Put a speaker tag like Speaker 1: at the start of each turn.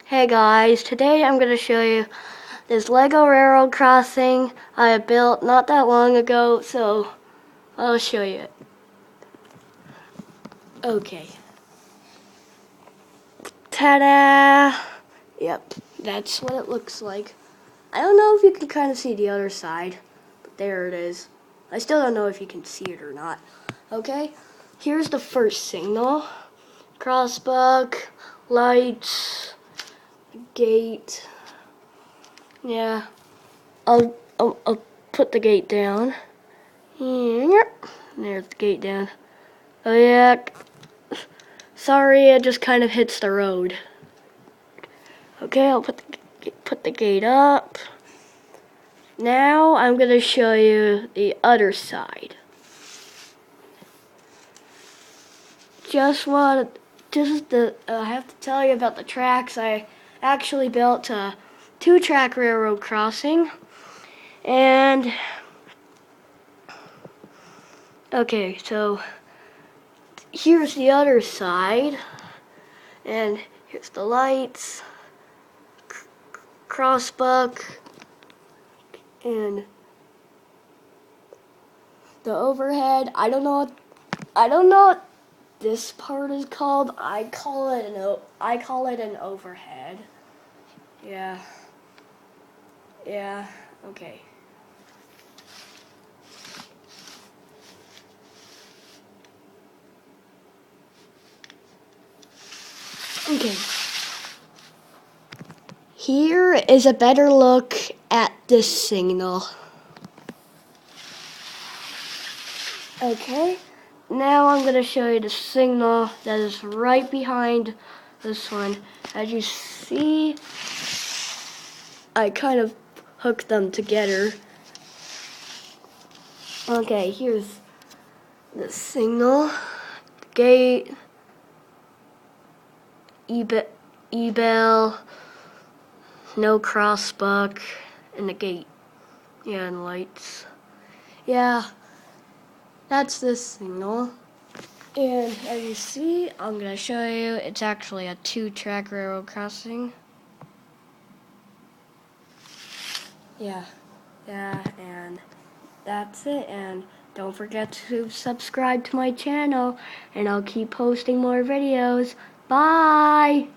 Speaker 1: Hey guys, today I'm going to show you this Lego Railroad Crossing I built not that long ago, so I'll show you it. Okay. Ta-da! Yep, that's what it looks like. I don't know if you can kind of see the other side, but there it is. I still don't know if you can see it or not. Okay, here's the first signal. Crossbuck, lights, gate. Yeah, I'll put the gate down. There's the gate down. Oh yeah, sorry, it just kind of hits the road. Okay, I'll put the gate up. Now I'm gonna show you the other side. I have to tell you about the tracks. I actually built a 2-track railroad crossing. And, okay, so here's the other side. And here's the lights, crossbuck, and the overhead. I don't know what this part is called. I call it an overhead. Yeah, okay. Okay. Here is a better look at this signal. Okay, now I'm going to show you the signal that is right behind this one. As you see, I kind of hooked them together. Okay, here's the signal, gate, E-bell, no crossbuck, and the gate. Yeah, and lights. Yeah, that's this signal. And as you see, I'm going to show you, it's actually a 2-track railroad crossing. Yeah, and that's it. And don't forget to subscribe to my channel, and I'll keep posting more videos. Bye!